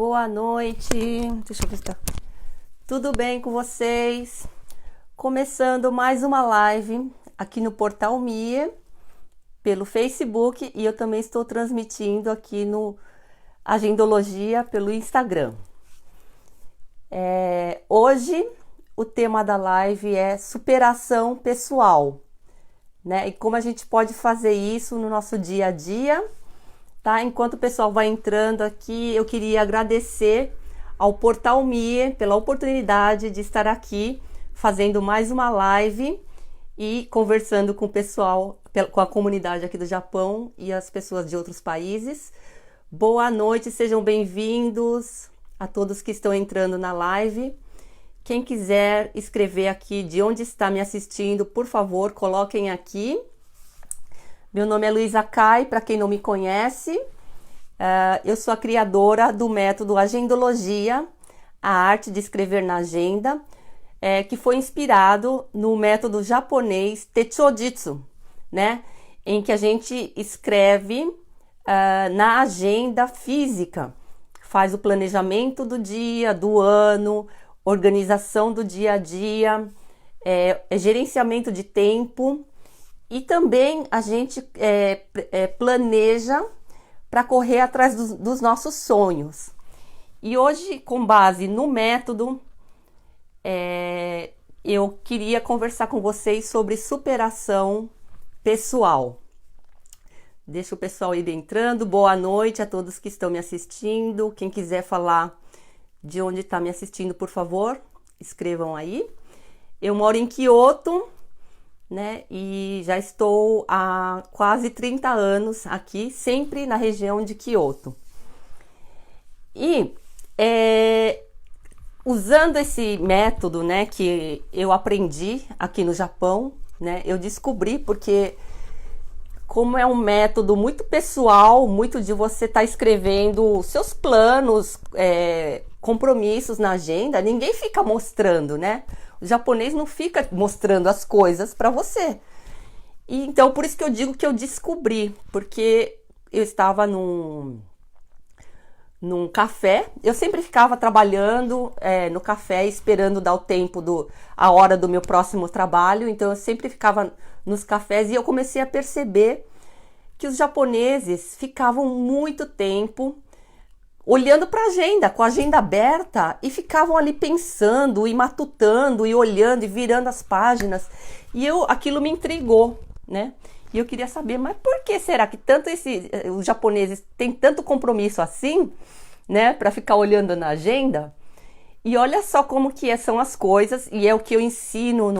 Boa noite. Deixa eu ver se tá tudo bem com vocês. Começando mais uma live aqui no Portal Mie, pelo Facebook, e eu também estou transmitindo aqui no Agendologia pelo Instagram. Hoje o tema da live é superação pessoal, né? E como a gente pode fazer isso no nosso dia a dia, tá? Enquanto o pessoal vai entrando aqui, eu queria agradecer ao Portal Mie pela oportunidade de estar aqui fazendo mais uma live e conversando com o pessoal, com a comunidade aqui do Japão e as pessoas de outros países. Boa noite, sejam bem-vindos a todos que estão entrando na live. Quem quiser escrever aqui de onde está me assistindo, por favor, coloquem aqui. Meu nome é Luísa Kai, para quem não me conhece. Eu sou a criadora do método Agendologia, a arte de escrever na agenda, que foi inspirado no método japonês Techojitsu, né? Em que a gente escreve na agenda física, faz o planejamento do dia, do ano, organização do dia a dia, gerenciamento de tempo. E também a gente planeja para correr atrás dos nossos sonhos. E hoje, com base no método, eu queria conversar com vocês sobre superação pessoal. Deixa o pessoal ir entrando. Boa noite a todos que estão me assistindo. Quem quiser falar de onde está me assistindo, por favor, escrevam aí. Eu moro em Kyoto, né? E já estou há quase 30 anos aqui, sempre na região de Kyoto. E usando esse método, né, que eu aprendi aqui no Japão, né, eu descobri, porque como é um método muito pessoal, muito de você estar escrevendo seus planos, compromissos na agenda, ninguém fica mostrando, né? O japonês não fica mostrando as coisas para você. E então, por isso que eu digo que eu descobri, porque eu estava num café, eu sempre ficava trabalhando no café, esperando dar o tempo, a hora do meu próximo trabalho, então eu sempre ficava nos cafés e eu comecei a perceber que os japoneses ficavam muito tempo olhando para a agenda, com a agenda aberta, e ficavam ali pensando e matutando e olhando e virando as páginas, e aquilo me intrigou, né? E eu queria saber, mas por que será que os japoneses têm tanto compromisso assim, né, para ficar olhando na agenda? E olha só como que são as coisas, e é o que eu ensino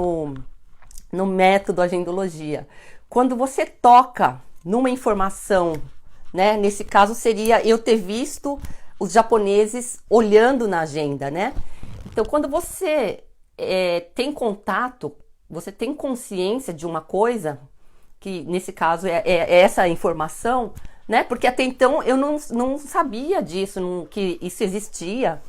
no método Agendologia. Quando você toca numa informação, né, nesse caso seria eu ter visto os japoneses olhando na agenda, né? Então, quando você tem contato, você tem consciência de uma coisa, que nesse caso é essa informação, né? Porque até então eu não sabia disso, que isso existia.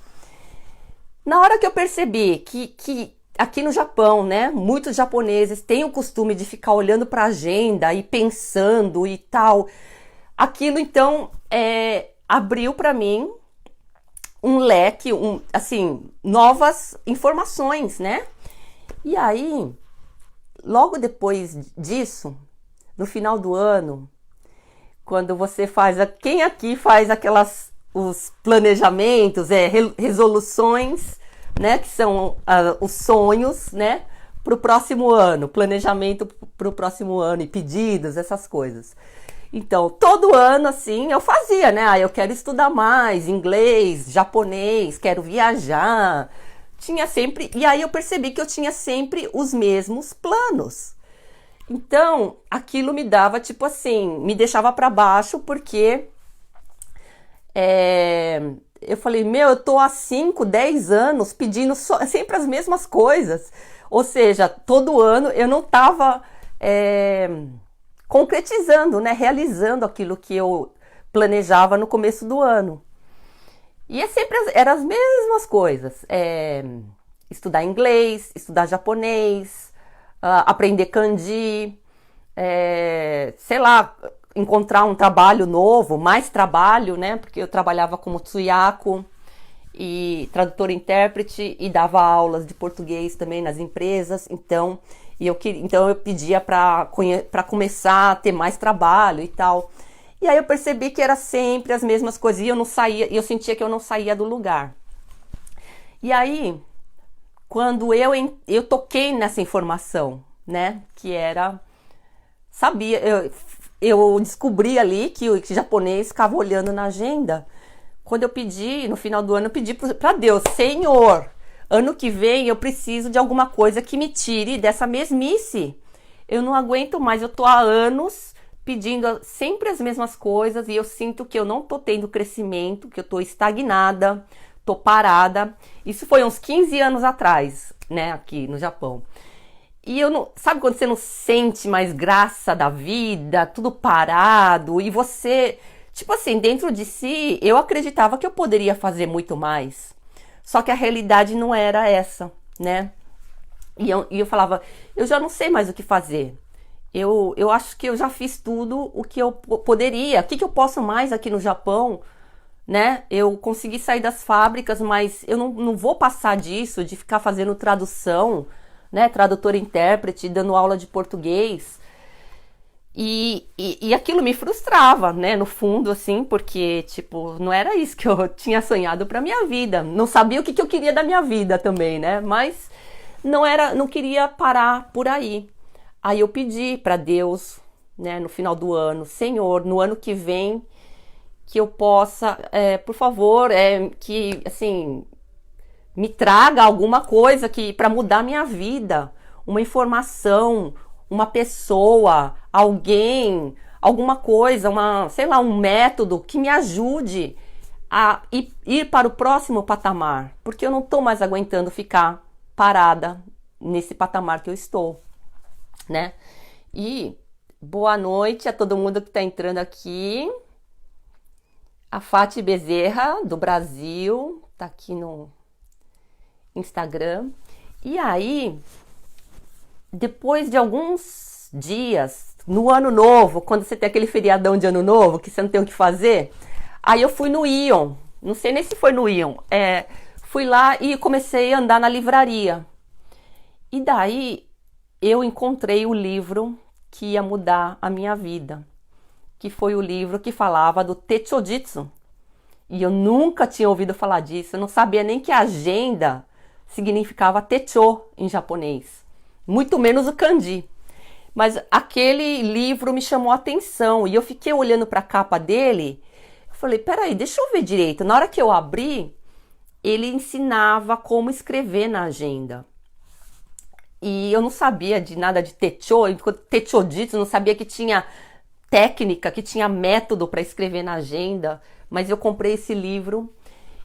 Na hora que eu percebi que aqui no Japão, né, muitos japoneses têm o costume de ficar olhando para a agenda e pensando e tal, aquilo então abriu para mim um leque, assim, novas informações, né? E aí, logo depois disso, no final do ano, quando você quem aqui faz os planejamentos, resoluções, né? Que são os sonhos, né? Para o próximo ano, planejamento para o próximo ano e pedidos, essas coisas. Então, todo ano, assim, eu fazia, né? Eu quero estudar mais inglês, japonês, quero viajar. Tinha sempre... E aí eu percebi que eu tinha sempre os mesmos planos. Então, aquilo me dava, tipo assim, me deixava para baixo, porque eu falei, eu tô há 5, 10 anos pedindo sempre as mesmas coisas. Ou seja, todo ano eu não tava concretizando, né, realizando aquilo que eu planejava no começo do ano. E eram as mesmas coisas. Estudar inglês, estudar japonês, aprender kanji, sei lá, encontrar um trabalho novo, mais trabalho, né? Porque eu trabalhava como tsuyako. e tradutora e intérprete e dava aulas de português também nas empresas. Então eu pedia para começar a ter mais trabalho e tal. E aí eu percebi que era sempre as mesmas coisas e eu não saía, eu sentia que eu não saía do lugar. E aí, quando eu toquei nessa informação, né, que era, sabia, eu descobri ali que o japonês ficava olhando na agenda. Quando eu pedi, no final do ano, eu pedi para Deus, Senhor, ano que vem eu preciso de alguma coisa que me tire dessa mesmice. Eu não aguento mais, eu tô há anos pedindo sempre as mesmas coisas e eu sinto que eu não tô tendo crescimento, que eu tô estagnada, tô parada. Isso foi uns 15 anos atrás, né, aqui no Japão. E eu não, sabe quando você não sente mais graça da vida, tudo parado, e você, tipo assim, dentro de si, eu acreditava que eu poderia fazer muito mais. Só que a realidade não era essa, né? E eu falava, eu já não sei mais o que fazer. Eu acho que eu já fiz tudo o que eu poderia. O que eu posso mais aqui no Japão, né? Eu consegui sair das fábricas, mas eu não vou passar disso, de ficar fazendo tradução, né? Tradutor e intérprete, dando aula de português. E aquilo me frustrava, né? No fundo, assim, porque, tipo, não era isso que eu tinha sonhado pra minha vida. Não sabia o que eu queria da minha vida também, né? Mas não queria parar por aí. Aí eu pedi pra Deus, né, no final do ano, Senhor, no ano que vem, que eu possa, por favor, que, assim, me traga alguma coisa que para mudar minha vida, uma informação, uma pessoa, alguém, alguma coisa, sei lá, um método que me ajude a ir para o próximo patamar, porque eu não estou mais aguentando ficar parada nesse patamar que eu estou, né? E boa noite a todo mundo que está entrando aqui. A Fati Bezerra, do Brasil, tá aqui no Instagram. E aí, depois de alguns dias, no ano novo, quando você tem aquele feriadão de ano novo, que você não tem o que fazer, aí eu fui no Ion, não sei nem se foi no Ion, fui lá e comecei a andar na livraria. E daí, eu encontrei o livro que ia mudar a minha vida, que foi o livro que falava do Techojitsu. E eu nunca tinha ouvido falar disso, eu não sabia nem que agenda significava Techo em japonês, muito menos o kanji. Mas aquele livro me chamou a atenção e eu fiquei olhando para a capa dele, eu falei, peraí, deixa eu ver direito. Na hora que eu abri, ele ensinava como escrever na agenda. E eu não sabia de nada de Techojitsu, não sabia que tinha técnica, que tinha método para escrever na agenda, mas eu comprei esse livro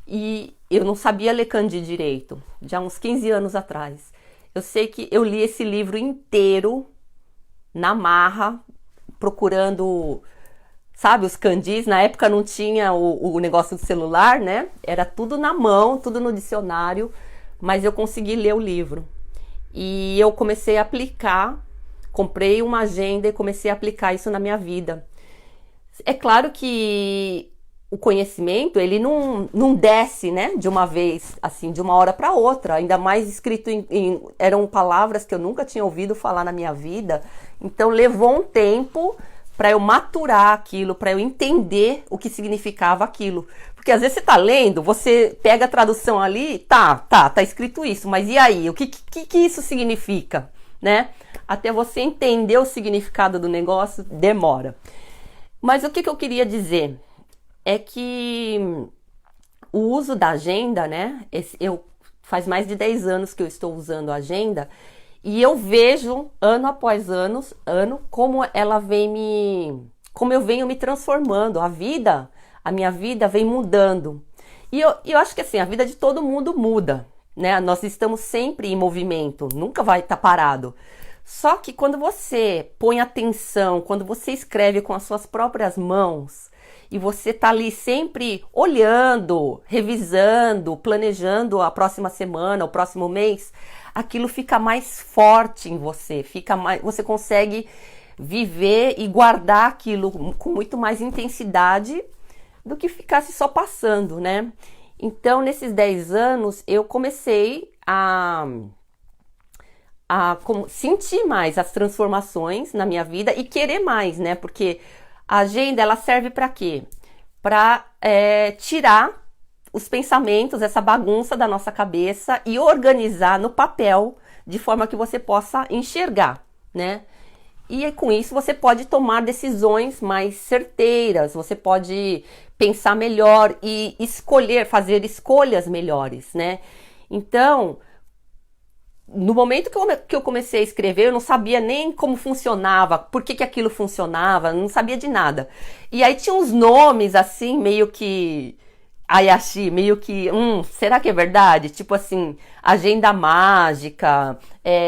e eu não sabia ler kanji direito, já uns 15 anos atrás. Eu sei que eu li esse livro inteiro na marra, procurando, sabe, os kanjis. Na época não tinha o negócio do celular, né? Era tudo na mão, tudo no dicionário, mas eu consegui ler o livro. E eu comecei a aplicar, comprei uma agenda e comecei a aplicar isso na minha vida. É claro que o conhecimento, ele não desce, né, de uma vez, assim, de uma hora para outra, ainda mais escrito eram palavras que eu nunca tinha ouvido falar na minha vida, então levou um tempo para eu maturar aquilo, para eu entender o que significava aquilo, porque às vezes você tá lendo, você pega a tradução ali, tá escrito isso, mas e aí, o que isso significa, né? Até você entender o significado do negócio, demora. Mas o que eu queria dizer é que o uso da agenda, né? Faz mais de 10 anos que eu estou usando a agenda e eu vejo, ano após ano, como eu venho me transformando. A minha vida vem mudando. E eu acho que assim, a vida de todo mundo muda, né? Nós estamos sempre em movimento, nunca vai estar parado. Só que quando você põe atenção, quando você escreve com as suas próprias mãos, e você tá ali sempre olhando, revisando, planejando a próxima semana, o próximo mês, aquilo fica mais forte em você, você consegue viver e guardar aquilo com muito mais intensidade do que ficasse só passando, né? Então, nesses 10 anos, eu comecei sentir mais as transformações na minha vida e querer mais, né? Porque a agenda, ela serve para quê? Para tirar os pensamentos, essa bagunça da nossa cabeça e organizar no papel de forma que você possa enxergar, né? E com isso você pode tomar decisões mais certeiras, você pode pensar melhor e escolher, fazer escolhas melhores, né? Então, no momento que eu comecei a escrever, eu não sabia nem como funcionava, por que aquilo funcionava, não sabia de nada. E aí tinha uns nomes assim, meio que Ayashi, meio que, será que é verdade? Tipo assim, agenda mágica,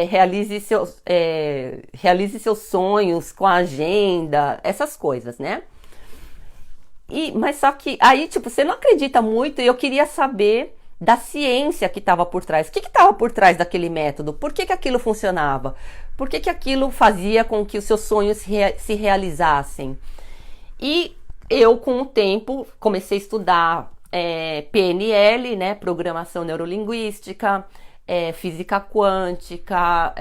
realize seus sonhos com a agenda, essas coisas, né? Mas só que aí, tipo, você não acredita muito e eu queria saber da ciência que estava por trás. O que estava por trás daquele método? Por que aquilo funcionava? Por que aquilo fazia com que os seus sonhos se realizassem? E eu, com o tempo, comecei a estudar PNL, né, Programação Neurolinguística, Física Quântica,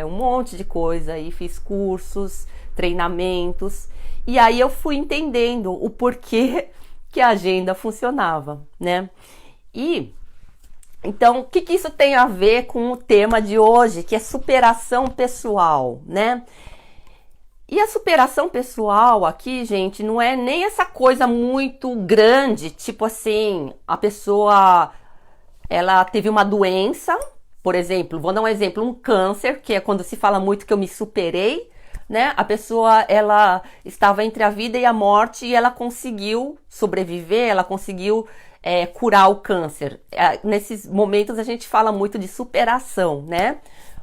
um monte de coisa. E fiz cursos, treinamentos. E aí eu fui entendendo o porquê que a agenda funcionava, né? E então, o que isso tem a ver com o tema de hoje, que é superação pessoal, né? E a superação pessoal aqui, gente, não é nem essa coisa muito grande, tipo assim, a pessoa, ela teve uma doença, por exemplo, vou dar um exemplo, um câncer, que é quando se fala muito que eu me superei, né? A pessoa, ela estava entre a vida e a morte e ela conseguiu sobreviver, ela conseguiu curar o câncer. Nesses momentos a gente fala muito de superação, né?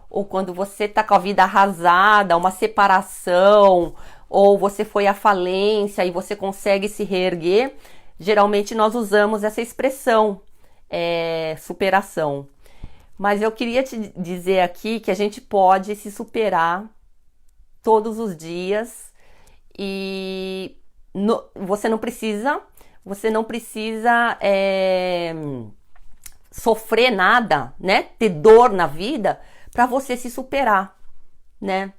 Ou quando você tá com a vida arrasada, uma separação, ou você foi à falência e você consegue se reerguer, geralmente nós usamos essa expressão, superação. Mas eu queria te dizer aqui que a gente pode se superar todos os dias e você não precisa sofrer nada, né? Ter dor na vida para você se superar, né?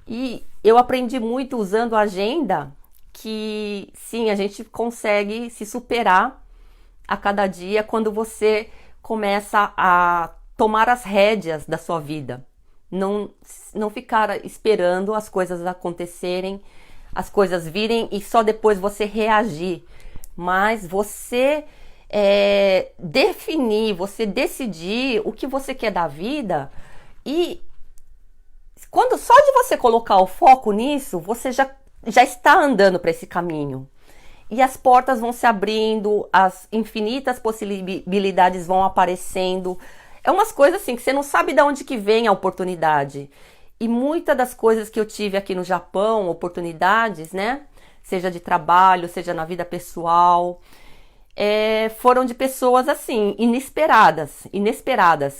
E eu aprendi muito usando a agenda que sim, a gente consegue se superar a cada dia quando você começa a tomar as rédeas da sua vida. Não ficar esperando as coisas acontecerem, as coisas virem e só depois você reagir. Mas você definir, você decidir o que você quer da vida e quando só de você colocar o foco nisso, você já está andando para esse caminho. E as portas vão se abrindo, as infinitas possibilidades vão aparecendo. É umas coisas assim que você não sabe de onde que vem a oportunidade. E muitas das coisas que eu tive aqui no Japão, oportunidades, né? Seja de trabalho, seja na vida pessoal, foram de pessoas assim, inesperadas,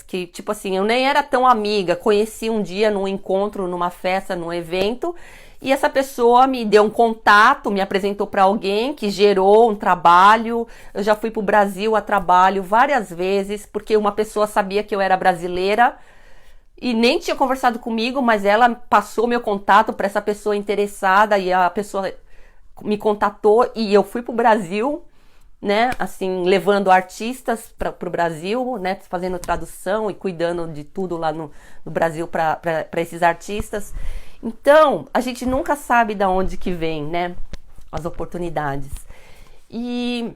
que tipo assim, eu nem era tão amiga, conheci um dia num encontro, numa festa, num evento, e essa pessoa me deu um contato, me apresentou para alguém que gerou um trabalho. Eu já fui para o Brasil a trabalho várias vezes, porque uma pessoa sabia que eu era brasileira e nem tinha conversado comigo, mas ela passou meu contato para essa pessoa interessada e a pessoa me contatou e eu fui para o Brasil, né, assim, levando artistas para o Brasil, né, fazendo tradução e cuidando de tudo lá no Brasil para esses artistas. Então, a gente nunca sabe de onde que vem, né, as oportunidades. E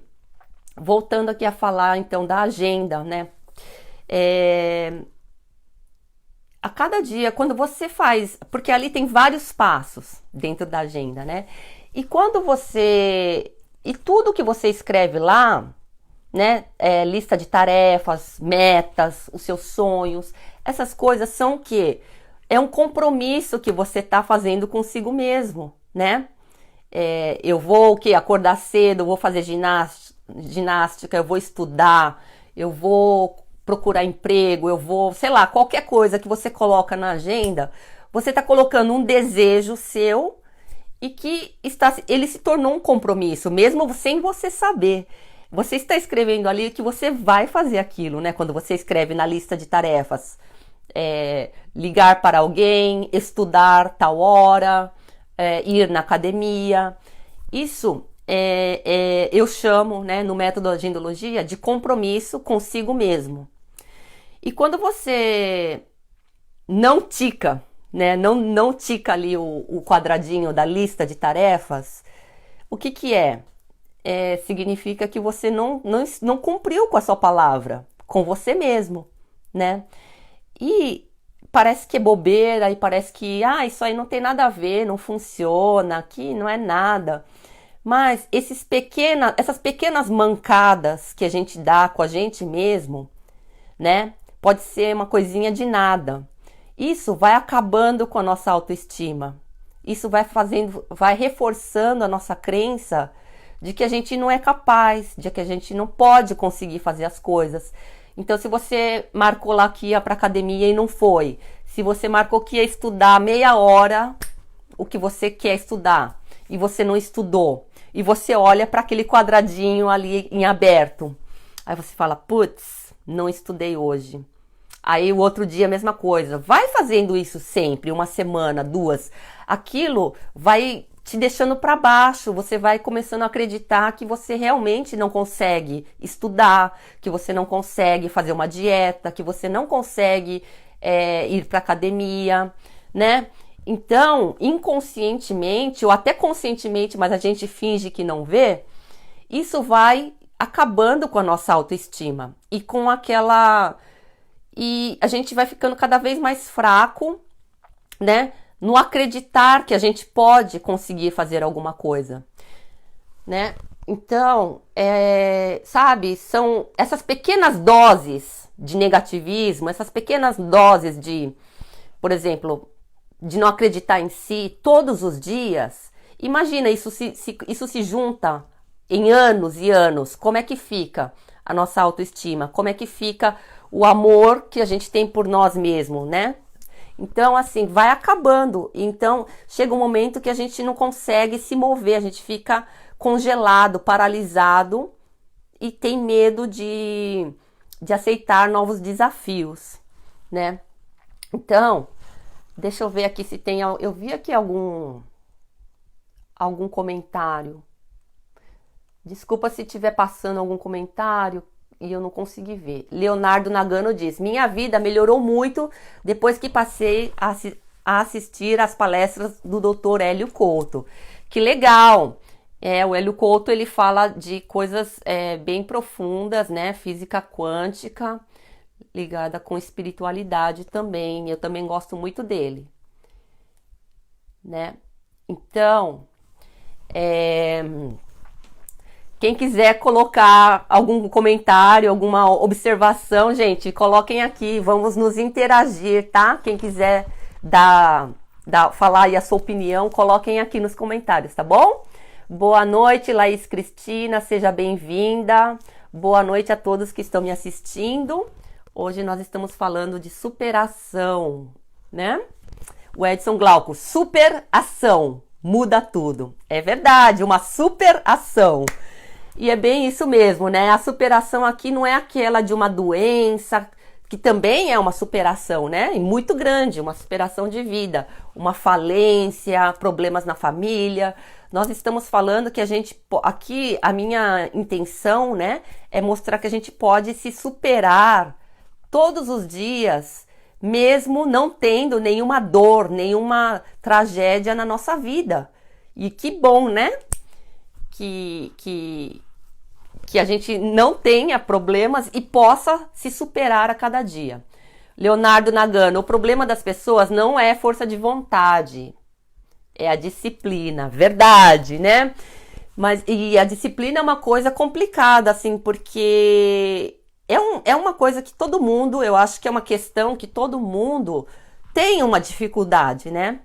voltando aqui a falar, então, da agenda, né, a cada dia, quando você faz, porque ali tem vários passos dentro da agenda, né, e quando você, e tudo que você escreve lá, né, lista de tarefas, metas, os seus sonhos, essas coisas são o quê? É um compromisso que você está fazendo consigo mesmo, né? Eu vou acordar cedo, eu vou fazer ginástica, eu vou estudar, eu vou procurar emprego, eu vou, sei lá, qualquer coisa que você coloca na agenda, você está colocando um desejo seu e que ele se tornou um compromisso, mesmo sem você saber. Você está escrevendo ali que você vai fazer aquilo, né? Quando você escreve na lista de tarefas, ligar para alguém, estudar tal hora, ir na academia. Isso eu chamo, né, no método de Agendologia, de compromisso consigo mesmo. E quando você não tica, né, não tica ali o quadradinho da lista de tarefas, o que que é? Significa que você não cumpriu com a sua palavra, com você mesmo, né? E parece que é bobeira, e parece que isso aí não tem nada a ver, não funciona, aqui não é nada. Mas essas pequenas mancadas que a gente dá com a gente mesmo, né? Pode ser uma coisinha de nada. Isso vai acabando com a nossa autoestima. Isso vai reforçando a nossa crença de que a gente não é capaz, de que a gente não pode conseguir fazer as coisas. Então, se você marcou lá que ia para academia e não foi, se você marcou que ia estudar meia hora o que você quer estudar e você não estudou, e você olha para aquele quadradinho ali em aberto, aí você fala, putz, não estudei hoje. Aí o outro dia a mesma coisa. Vai fazendo isso sempre, uma semana, 2. Aquilo vai te deixando para baixo, você vai começando a acreditar que você realmente não consegue estudar, que você não consegue fazer uma dieta, que você não consegue ir para academia, né? Então, inconscientemente ou até conscientemente, mas a gente finge que não vê, isso vai acabando com a nossa autoestima e com aquela... E a gente vai ficando cada vez mais fraco, né? No acreditar que a gente pode conseguir fazer alguma coisa, né? Então, sabe, são essas pequenas doses de negativismo, essas pequenas doses de, por exemplo, de não acreditar em si todos os dias. Imagina, isso se junta em anos e anos. Como é que fica a nossa autoestima? Como é que fica o amor que a gente tem por nós mesmos, né? Então, assim, vai acabando. Então, chega um momento que a gente não consegue se mover, a gente fica congelado, paralisado e tem medo de aceitar novos desafios, né? Então, deixa eu ver aqui se tem... Eu vi aqui algum comentário. Desculpa se estiver passando algum comentário e eu não consegui ver. Leonardo Nagano diz: minha vida melhorou muito depois que passei a assistir às palestras do Dr. Hélio Couto. Que legal! O Hélio Couto, ele fala de coisas bem profundas, né? Física quântica, ligada com espiritualidade também. Eu também gosto muito dele, né? Então, quem quiser colocar algum comentário, alguma observação, gente, coloquem aqui, vamos nos interagir, tá? Quem quiser falar aí a sua opinião, coloquem aqui nos comentários, tá bom? Boa noite, Laís Cristina, seja bem-vinda. Boa noite a todos que estão me assistindo. Hoje nós estamos falando de superação, né? O Edson Glauco, superação, muda tudo. É verdade, uma superação. E é bem isso mesmo, né? A superação aqui não é aquela de uma doença, que também é uma superação, né? E muito grande, uma superação de vida, uma falência, problemas na família. Nós estamos falando que aqui a minha intenção, né, é mostrar que a gente pode se superar todos os dias, mesmo não tendo nenhuma dor, nenhuma tragédia na nossa vida. E que bom, né? Que a gente não tenha problemas e possa se superar a cada dia. Leonardo Nagano, o problema das pessoas não é força de vontade, é a disciplina, verdade, né? E a disciplina é uma coisa complicada, assim, porque é uma coisa que todo mundo, eu acho que é uma questão que todo mundo tem uma dificuldade, né?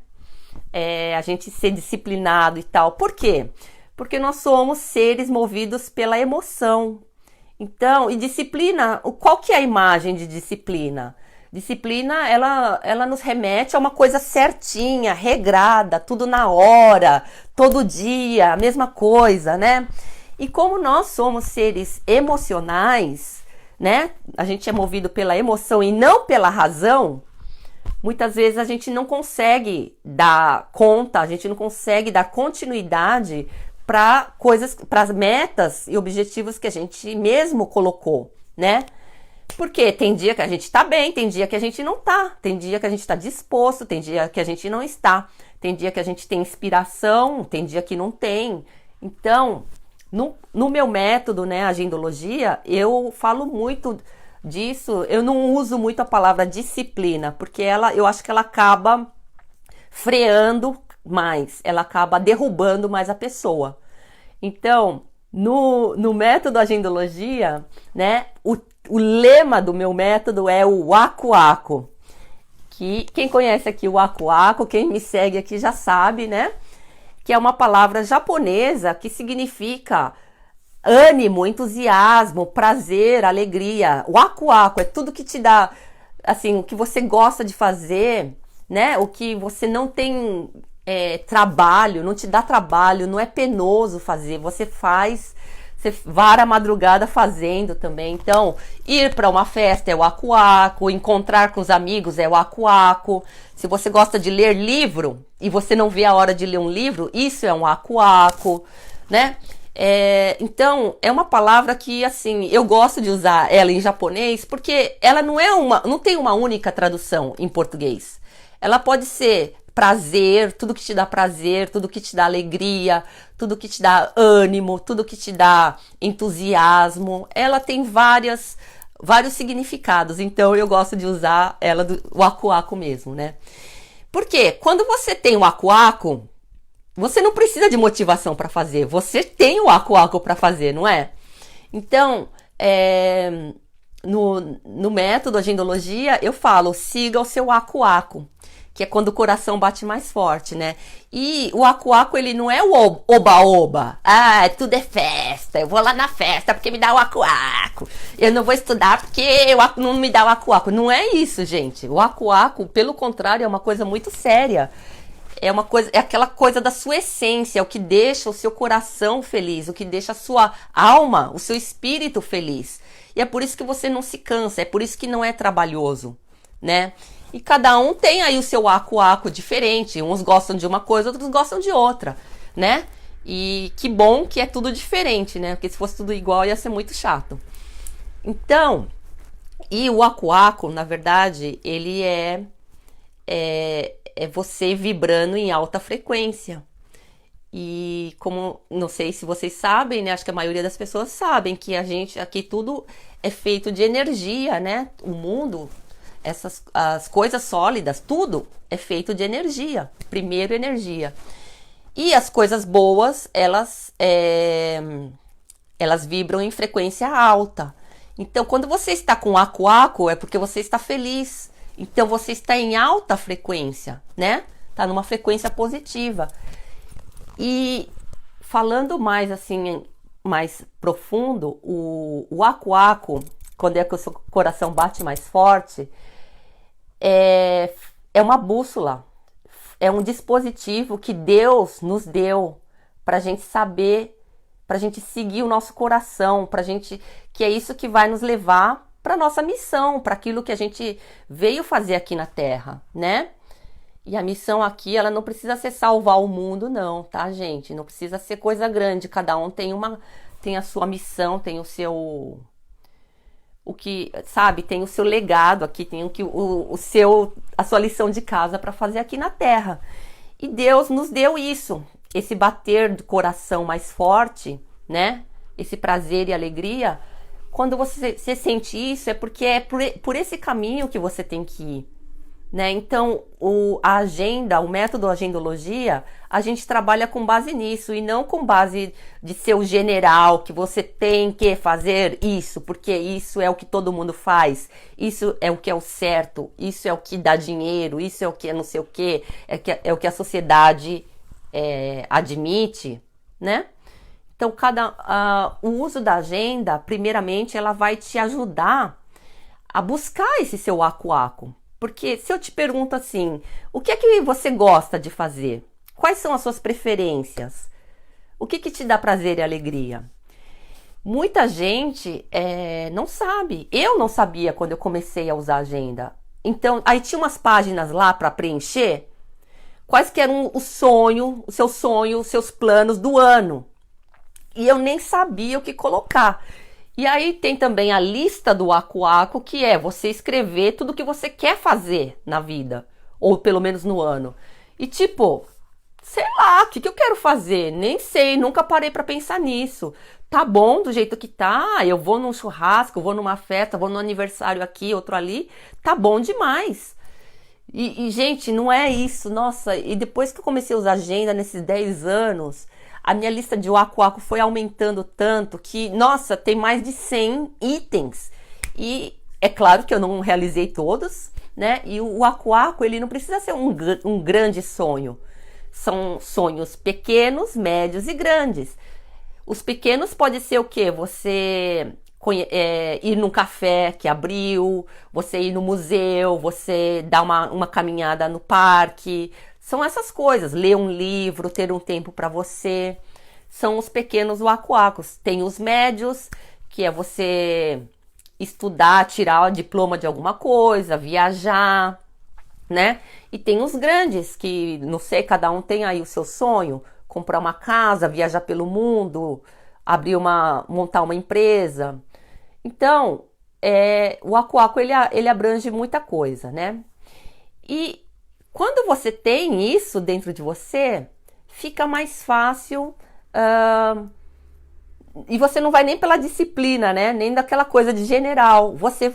A gente ser disciplinado e tal. Por quê? Porque nós somos seres movidos pela emoção. Então, e disciplina, qual que é a imagem de disciplina? Disciplina, ela nos remete a uma coisa certinha, regrada, tudo na hora, todo dia, a mesma coisa, né? E como nós somos seres emocionais, né? A gente é movido pela emoção e não pela razão. Muitas vezes a gente não consegue dar conta, a gente não consegue dar continuidade para coisas, para as metas e objetivos que a gente mesmo colocou, né? Porque tem dia que a gente tá bem, tem dia que a gente não tá, tem dia que a gente tá disposto, tem dia que a gente não está, tem dia que a gente tem inspiração, tem dia que não tem. Então, no meu método, né, agendologia, eu falo muito disso, eu não uso muito a palavra disciplina, porque eu acho que ela acaba freando mais, ela acaba derrubando mais a pessoa. Então, no método agendologia, né, o lema do meu método é o Waku-Waku, que quem conhece aqui o Waku-Waku, quem me segue aqui já sabe, né, que é uma palavra japonesa que significa ânimo, entusiasmo, prazer, alegria. Waku-Waku é tudo que te dá, assim, o que você gosta de fazer, né, o que você não tem trabalho, não te dá trabalho, não é penoso fazer, você faz, você vara a madrugada fazendo também. Então, ir para uma festa é o Waku-Waku, encontrar com os amigos é o Waku-Waku. Se você gosta de ler livro e você não vê a hora de ler um livro, isso é um Waku-Waku, né? Então, é uma palavra que, assim, eu gosto de usar ela em japonês porque ela não tem uma única tradução em português. Ela pode ser prazer, tudo que te dá prazer, tudo que te dá alegria, tudo que te dá ânimo, tudo que te dá entusiasmo. Ela tem vários significados, então eu gosto de usar ela do Waku-Waku mesmo, né? Porque quando você tem o Waku-Waku, você não precisa de motivação para fazer, você tem o Waku-Waku para fazer, não é? Então, no método agendologia, eu falo, siga o seu Waku-Waku, que é quando o coração bate mais forte, né? E o Waku-Waku, ele não é o oba-oba. Ah, tudo é festa, eu vou lá na festa porque me dá o Waku-Waku. Eu não vou estudar porque não me dá o Waku-Waku. Não é isso, gente. O Waku-Waku, pelo contrário, é uma coisa muito séria. É aquela coisa da sua essência, é o que deixa o seu coração feliz, o que deixa a sua alma, o seu espírito feliz. E é por isso que você não se cansa, é por isso que não é trabalhoso, né? E cada um tem aí o seu Waku-Waku diferente. Uns gostam de uma coisa, outros gostam de outra, né? E que bom que é tudo diferente, né? Porque se fosse tudo igual ia ser muito chato. Então, e o Waku-Waku, na verdade, ele é você vibrando em alta frequência. E como, não sei se vocês sabem, né? Acho que a maioria das pessoas sabem que aqui tudo é feito de energia, né? O mundo, as coisas sólidas, tudo é feito de energia. Primeiro, energia. E as coisas boas, elas vibram em frequência alta. Então, quando você está com Waku-Waku, é porque você está feliz. Então, você está em alta frequência, né? Está numa frequência positiva. E falando mais assim, mais profundo, o Waku-Waku, quando é que o seu coração bate mais forte, é uma bússola, é um dispositivo que Deus nos deu para a gente saber, para a gente seguir o nosso coração, que é isso que vai nos levar para nossa missão, para aquilo que a gente veio fazer aqui na Terra, né? E a missão aqui, ela não precisa ser salvar o mundo, não, tá, gente? Não precisa ser coisa grande. Cada um tem a sua missão, tem o seu, tem o seu legado aqui, tem a sua lição de casa para fazer aqui na Terra. E Deus nos deu isso, esse bater do coração mais forte, né? Esse prazer e alegria. Quando você sente isso, é porque é por esse caminho que você tem que ir, né? Então, a agenda, o método agendologia, a gente trabalha com base nisso e não com base de ser o general, que você tem que fazer isso, porque isso é o que todo mundo faz, isso é o que é o certo, isso é o que dá dinheiro, isso é o que é não sei o que, é o que a sociedade admite, né? Então, o uso da agenda, primeiramente, ela vai te ajudar a buscar esse seu Waku-Waku. Porque se eu te pergunto assim, o que é que você gosta de fazer? Quais são as suas preferências? O que te dá prazer e alegria? Muita gente não sabe. Eu não sabia quando eu comecei a usar agenda. Então, aí tinha umas páginas lá para preencher. Quais que eram o seu sonho, os seus planos do ano. E eu nem sabia o que colocar. E aí tem também a lista do Aku Aku, que é você escrever tudo o que você quer fazer na vida. Ou pelo menos no ano. E tipo, sei lá, o que eu quero fazer? Nem sei, nunca parei para pensar nisso. Tá bom do jeito que tá, eu vou num churrasco, vou numa festa, vou num aniversário aqui, outro ali. Tá bom demais. Gente, não é isso, nossa, e depois que eu comecei a usar agenda nesses 10 anos, a minha lista de Aku Aku foi aumentando tanto que, nossa, tem mais de 100 itens. E é claro que eu não realizei todos, né? E o Aku Aku, ele não precisa ser um grande sonho. São sonhos pequenos, médios e grandes. Os pequenos pode ser o quê? Você ir num café que abriu, você ir no museu, você dar uma caminhada no parque. São essas coisas. Ler um livro, ter um tempo para você. São os pequenos Aku Akus. Tem os médios, que é você estudar, tirar o diploma de alguma coisa, viajar, né? E tem os grandes, que não sei, cada um tem aí o seu sonho. Comprar uma casa, viajar pelo mundo, montar uma empresa. Então, o Aku Aku, ele abrange muita coisa, né? E quando você tem isso dentro de você, fica mais fácil, e você não vai nem pela disciplina, né? Nem daquela coisa de general. Você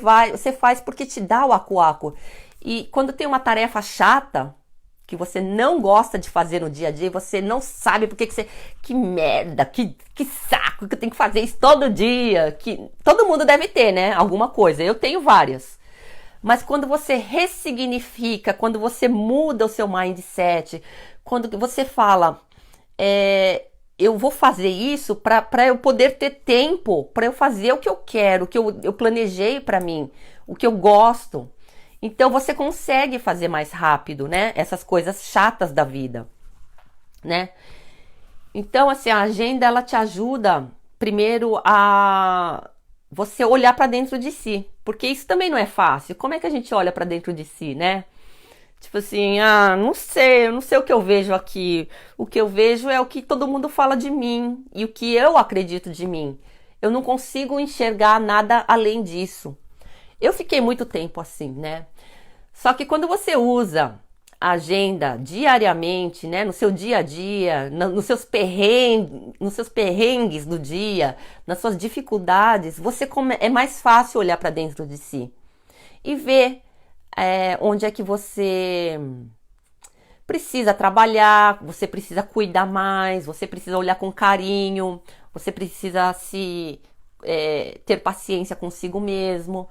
faz porque te dá o Aku Aku. E quando tem uma tarefa chata, que você não gosta de fazer no dia a dia, você não sabe porque que merda, que saco, que eu tenho que fazer isso todo dia, que todo mundo deve ter, né, alguma coisa, eu tenho várias. Mas quando você ressignifica, quando você muda o seu mindset, quando você fala, eu vou fazer isso para eu poder ter tempo, para eu fazer o que eu quero, o que eu planejei para mim, o que eu gosto. Então você consegue fazer mais rápido, né? Essas coisas chatas da vida, né? Então, assim, a agenda, ela te ajuda primeiro a você olhar para dentro de si, porque isso também não é fácil. Como é que a gente olha para dentro de si, né? Tipo assim, não sei, eu não sei o que eu vejo aqui. O que eu vejo é o que todo mundo fala de mim e o que eu acredito de mim. Eu não consigo enxergar nada além disso. Eu fiquei muito tempo assim, né? Só que quando você usa a agenda diariamente, né, no seu dia a dia, nos seus perrengues do dia, nas suas dificuldades, é mais fácil olhar para dentro de si e ver onde é que você precisa trabalhar, você precisa cuidar mais, você precisa olhar com carinho, você precisa ter paciência consigo mesmo.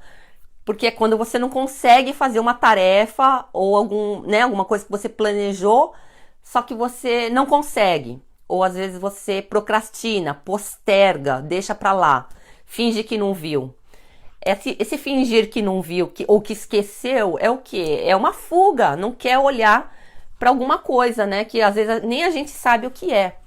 Porque é quando você não consegue fazer uma tarefa ou alguma coisa que você planejou, só que você não consegue. Ou às vezes você procrastina, posterga, deixa pra lá, finge que não viu. Esse fingir que não viu ou que esqueceu é o quê? É uma fuga, não quer olhar para alguma coisa, né? Que às vezes nem a gente sabe o que é.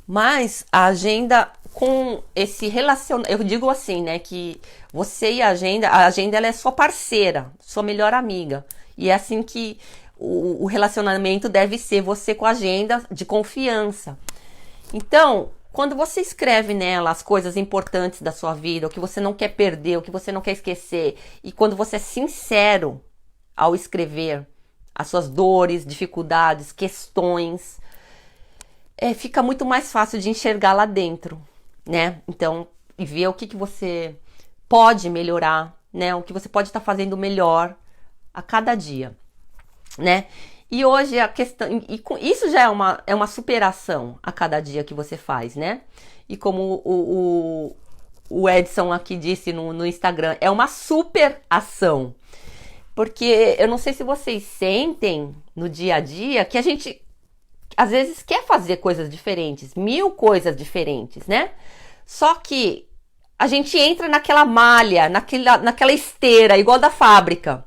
Mas a agenda com esse relacionamento, eu digo assim, né, que você e a agenda ela é sua parceira, sua melhor amiga. E é assim que o relacionamento deve ser, você com a agenda de confiança. Então, quando você escreve nela as coisas importantes da sua vida, o que você não quer perder, o que você não quer esquecer, e quando você é sincero ao escrever as suas dores, dificuldades, questões, fica muito mais fácil de enxergar lá dentro, né? Então, e ver o que você pode melhorar, né? O que você pode estar fazendo melhor a cada dia, né? E hoje a questão, isso já é uma superação a cada dia que você faz, né? E como o Edson aqui disse no Instagram, é uma superação. Porque eu não sei se vocês sentem no dia a dia que a gente às vezes quer fazer coisas diferentes, 1000 coisas diferentes, né? Só que a gente entra naquela malha, naquela esteira, igual da fábrica.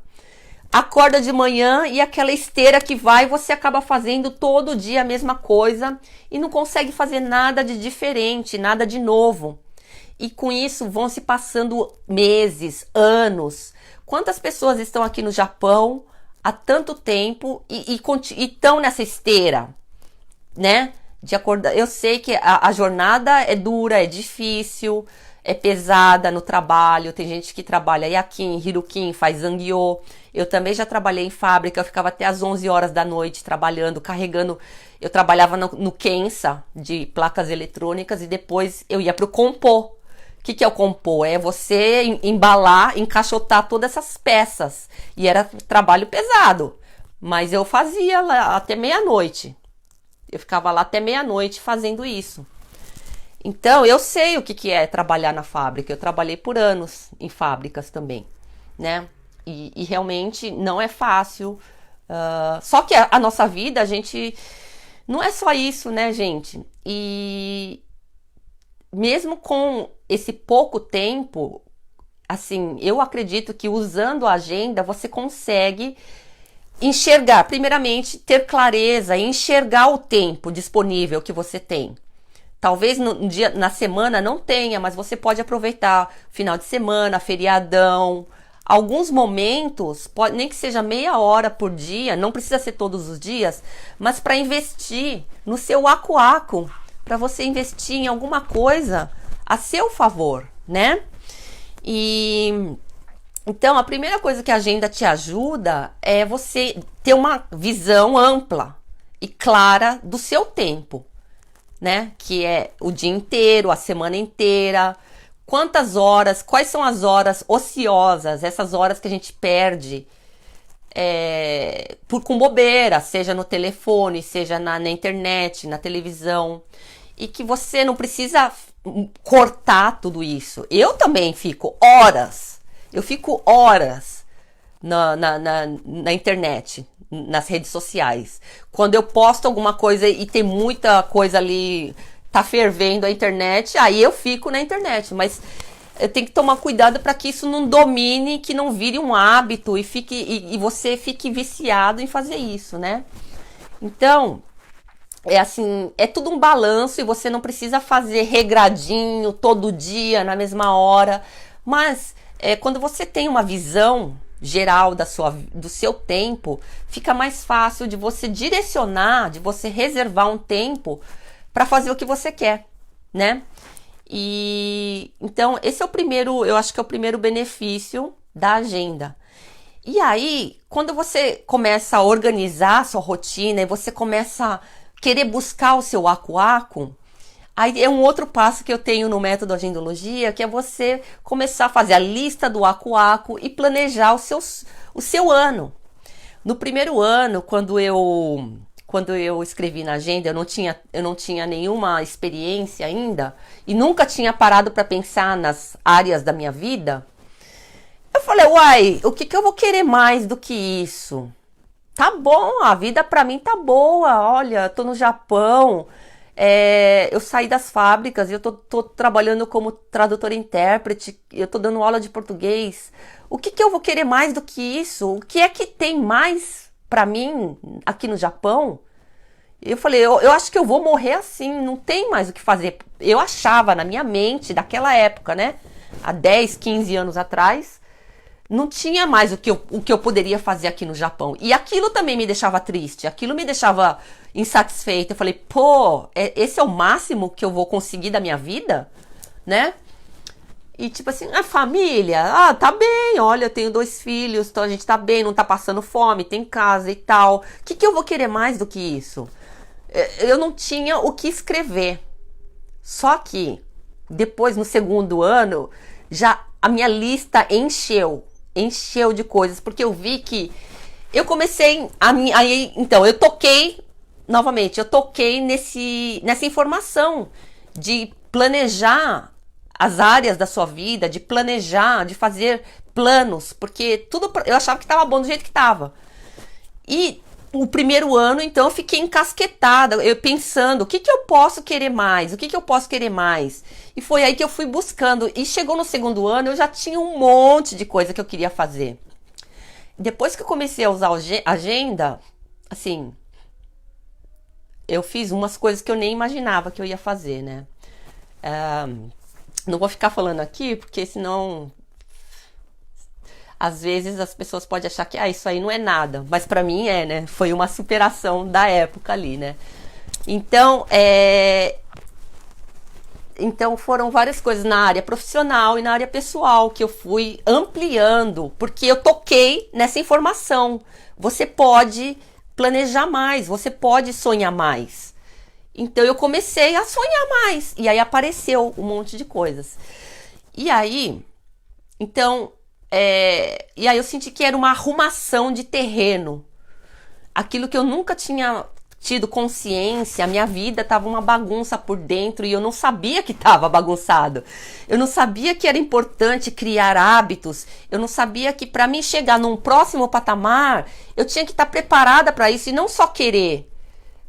Acorda de manhã e aquela esteira que vai, você acaba fazendo todo dia a mesma coisa e não consegue fazer nada de diferente, nada de novo. E com isso vão se passando meses, anos. Quantas pessoas estão aqui no Japão há tanto tempo e estão nessa esteira, né? De acordar. Eu sei que a jornada é dura, é difícil, é pesada no trabalho. Tem gente que trabalha yakin, hirukin, faz zangyo. Eu também já trabalhei em fábrica, eu ficava até às 11 horas da noite trabalhando, carregando. Eu trabalhava no Kensa de placas eletrônicas e depois eu ia pro Compô. O que é o Compô? É você embalar, encaixotar todas essas peças. E era trabalho pesado, mas eu fazia lá até meia-noite. Eu ficava lá até meia-noite fazendo isso. Então, eu sei o que é trabalhar na fábrica. Eu trabalhei por anos em fábricas também, né? E realmente não é fácil. Só que a nossa vida, a gente... Não é só isso, né, gente? E mesmo com esse pouco tempo, assim, eu acredito que usando a agenda, você consegue enxergar, primeiramente, ter clareza, enxergar o tempo disponível que você tem. Talvez no dia, na semana não tenha, mas você pode aproveitar final de semana, feriadão, alguns momentos, nem que seja meia hora por dia, não precisa ser todos os dias, mas para investir no seu acuaco, para você investir em alguma coisa a seu favor, né? E então a primeira coisa que a agenda te ajuda é você ter uma visão ampla e clara do seu tempo, né? Que é o dia inteiro, a semana inteira. Quantas horas, quais são as horas ociosas, essas horas que a gente perde com bobeira, seja no telefone, seja na internet, na televisão, e que você não precisa cortar tudo isso. Eu também fico horas na internet, nas redes sociais. Quando eu posto alguma coisa e tem muita coisa ali, tá fervendo a internet, aí eu fico na internet, mas eu tenho que tomar cuidado para que isso não domine, que não vire um hábito e você fique viciado em fazer isso, né? Então, é assim, é tudo um balanço e você não precisa fazer regradinho todo dia, na mesma hora, mas quando você tem uma visão geral do seu tempo, fica mais fácil de você direcionar, de você reservar um tempo para fazer o que você quer, né? E então esse é o primeiro, eu acho que é o primeiro benefício da agenda. E aí, quando você começa a organizar a sua rotina e você começa a querer buscar o seu acuaco, aí é um outro passo que eu tenho no método Agendologia, que é você começar a fazer a lista do acuaco e planejar o seu ano. No primeiro ano, quando eu escrevi na agenda, eu não tinha nenhuma experiência ainda e nunca tinha parado para pensar nas áreas da minha vida. Eu falei, uai, o que eu vou querer mais do que isso? Tá bom, a vida pra mim tá boa. Olha, tô no Japão, eu saí das fábricas, eu tô trabalhando como tradutora e intérprete, eu tô dando aula de português. O que eu vou querer mais do que isso? O que é que tem mais pra mim aqui no Japão? Eu falei, eu acho que eu vou morrer assim, não tem mais o que fazer. Eu achava na minha mente, daquela época, né? Há 10, 15 anos atrás, não tinha mais o que eu poderia fazer aqui no Japão. E aquilo também me deixava triste, aquilo me deixava insatisfeita. Eu falei, pô, esse é o máximo que eu vou conseguir da minha vida, né? E tipo assim, a família, tá bem, olha, eu tenho 2 filhos, então a gente tá bem, não tá passando fome, tem casa e tal. O que eu vou querer mais do que isso? Eu não tinha o que escrever. Só que depois, no segundo ano, já a minha lista encheu de coisas, porque eu vi que eu comecei então eu toquei nessa informação de planejar as áreas da sua vida, de planejar, de fazer planos, porque tudo eu achava que estava bom do jeito que estava. E o primeiro ano, então, eu fiquei encasquetada, eu pensando, o que eu posso querer mais? O que eu posso querer mais? E foi aí que eu fui buscando. E chegou no segundo ano, eu já tinha um monte de coisa que eu queria fazer. Depois que eu comecei a usar a agenda, assim, eu fiz umas coisas que eu nem imaginava que eu ia fazer, né? Não vou ficar falando aqui, porque senão às vezes as pessoas podem achar que isso aí não é nada, mas para mim é, né? Foi uma superação da época ali, né? Então, então foram várias coisas na área profissional e na área pessoal que eu fui ampliando, porque eu toquei nessa informação. Você pode planejar mais, você pode sonhar mais. Então eu comecei a sonhar mais, e aí apareceu um monte de coisas. E aí, então, e aí eu senti que era uma arrumação de terreno. Aquilo que eu nunca tinha tido consciência, a minha vida estava uma bagunça por dentro e eu não sabia que estava bagunçado. Eu não sabia que era importante criar hábitos. Eu não sabia que para mim chegar num próximo patamar, eu tinha que estar preparada para isso e não só querer.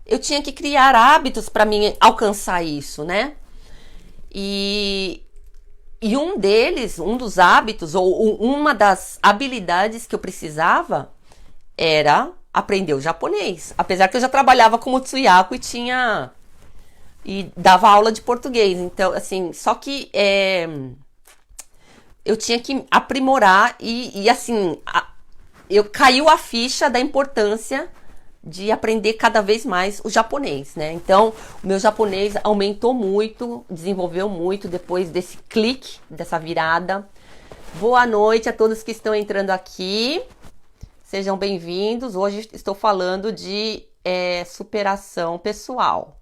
Eu tinha que criar hábitos para mim alcançar isso, né? E um deles, um dos hábitos, ou uma das habilidades que eu precisava era aprender o japonês. Apesar que eu já trabalhava como tsuyaku e dava aula de português. Então, assim, só que eu tinha que aprimorar e assim, eu caiu a ficha da importância de aprender cada vez mais o japonês, né? Então, o meu japonês aumentou muito, desenvolveu muito depois desse clique, dessa virada. Boa noite a todos que estão entrando aqui. Sejam bem-vindos. Hoje estou falando de superação pessoal.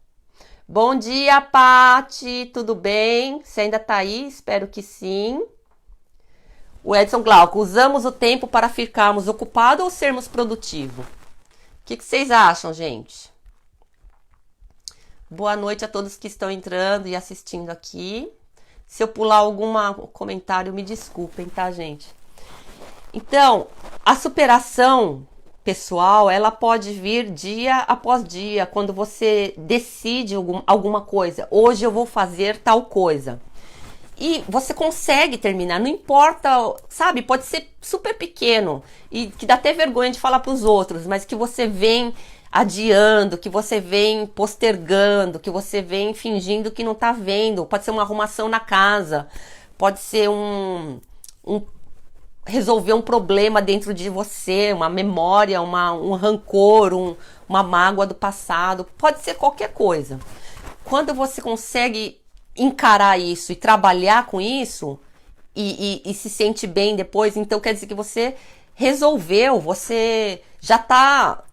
Bom dia, Pati. Tudo bem? Você ainda está aí? Espero que sim. O Edson Glauco, usamos o tempo para ficarmos ocupados ou sermos produtivos? O que vocês acham, gente? Boa noite a todos que estão entrando e assistindo aqui. Se eu pular algum comentário, me desculpem, tá, gente? Então, a superação pessoal, ela pode vir dia após dia, quando você decide alguma coisa. Hoje eu vou fazer tal coisa. E você consegue terminar, não importa, sabe? Pode ser super pequeno e que dá até vergonha de falar para os outros, mas que você vem adiando, que você vem postergando, que você vem fingindo que não tá vendo. Pode ser uma arrumação na casa, pode ser resolver um problema dentro de você, uma memória, um rancor, uma mágoa do passado. Pode ser qualquer coisa. Quando você consegue encarar isso e trabalhar com isso e se sente bem depois, então quer dizer que você resolveu, você já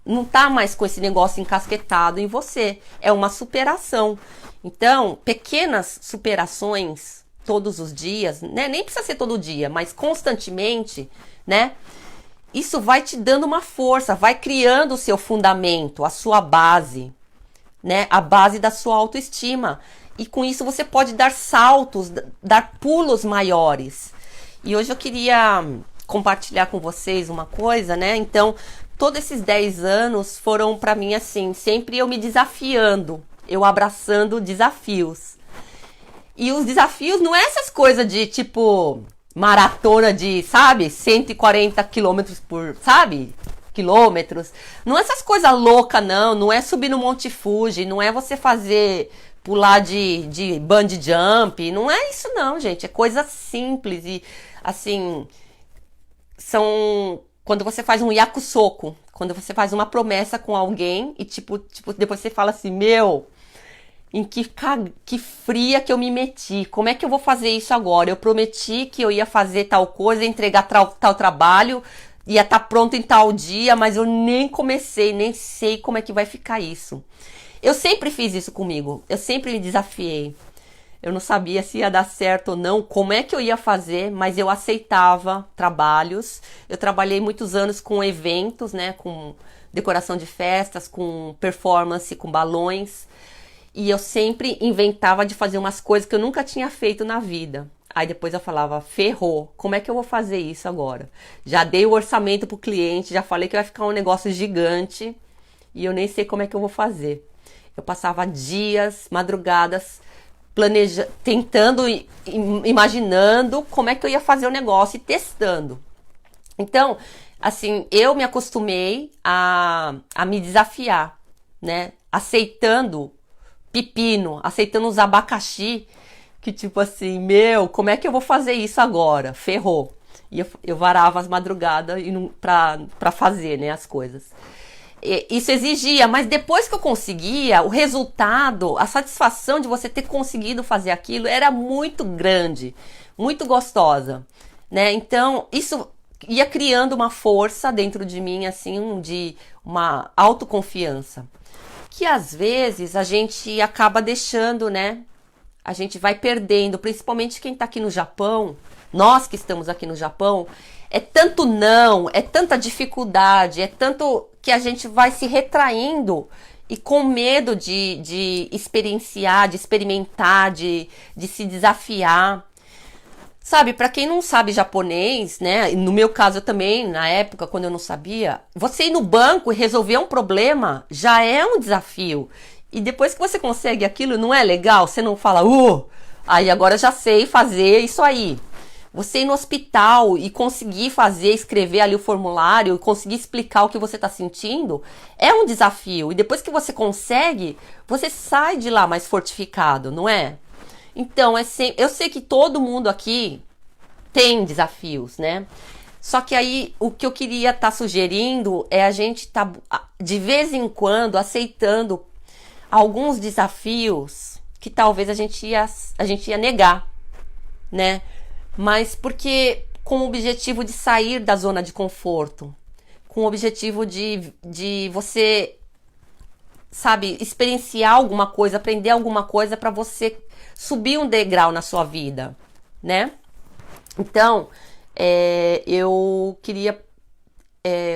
não tá mais com esse negócio encasquetado em você. É uma superação. Então, pequenas superações todos os dias, né? Nem precisa ser todo dia, mas constantemente, né? Isso vai te dando uma força, vai criando o seu fundamento, a sua base, né? A base da sua autoestima. E com isso você pode dar saltos, dar pulos maiores. E hoje eu queria compartilhar com vocês uma coisa, né? Então, todos esses 10 anos foram para mim assim, sempre eu me desafiando, eu abraçando desafios. E os desafios não é essas coisas de tipo maratona de, sabe, 140 quilômetros por, sabe? Quilômetros. Não é essas coisas loucas, não é subir no Monte Fuji, não é você pular de bungee jump, não é isso não, gente, é coisa simples e assim, são quando você faz um yakusoko, quando você faz uma promessa com alguém e tipo depois você fala assim, em que fria que eu me meti, como é que eu vou fazer isso agora? Eu prometi que eu ia fazer tal coisa, entregar tal trabalho, ia estar pronto em tal dia, mas eu nem comecei, nem sei como é que vai ficar isso. Eu sempre fiz isso comigo, eu sempre me desafiei. Eu não sabia se ia dar certo ou não, como é que eu ia fazer, mas eu aceitava trabalhos. Eu trabalhei muitos anos com eventos, né, com decoração de festas, com performance, com balões. E eu sempre inventava de fazer umas coisas que eu nunca tinha feito na vida. Aí depois eu falava, ferrou, como é que eu vou fazer isso agora? Já dei o orçamento pro cliente, já falei que vai ficar um negócio gigante e eu nem sei como é que eu vou fazer. Eu passava dias, madrugadas, tentando, imaginando como é que eu ia fazer o negócio e testando. Então, assim, eu me acostumei a me desafiar, né? Aceitando pepino, aceitando os abacaxi, que tipo assim, meu, como é que eu vou fazer isso agora? Ferrou. E eu varava as madrugadas pra fazer, né, as coisas. Isso exigia, mas depois que eu conseguia, o resultado, a satisfação de você ter conseguido fazer aquilo era muito grande, muito gostosa, né? Então, isso ia criando uma força dentro de mim, assim, de uma autoconfiança, que às vezes a gente acaba deixando, né? A gente vai perdendo, principalmente quem tá aqui no Japão, nós que estamos aqui no Japão, é tanto não, é tanta dificuldade, é tanto que a gente vai se retraindo e com medo de experienciar, de experimentar, de se desafiar. Sabe, para quem não sabe japonês, né? No meu caso também, na época, quando eu não sabia, você ir no banco e resolver um problema já é um desafio. E depois que você consegue aquilo, não é legal? Você não fala, aí agora já sei fazer isso aí. Você ir no hospital e conseguir fazer, escrever ali o formulário, conseguir explicar o que você está sentindo, é um desafio. E depois que você consegue, você sai de lá mais fortificado, não é? Então, eu sei que todo mundo aqui tem desafios, né? Só que aí, o que eu queria estar sugerindo é a gente estar, de vez em quando, aceitando alguns desafios que talvez a gente ia negar, né? Mas porque com o objetivo de sair da zona de conforto, com o objetivo de você, sabe, experienciar alguma coisa, aprender alguma coisa para você subir um degrau na sua vida, né? Então, eu queria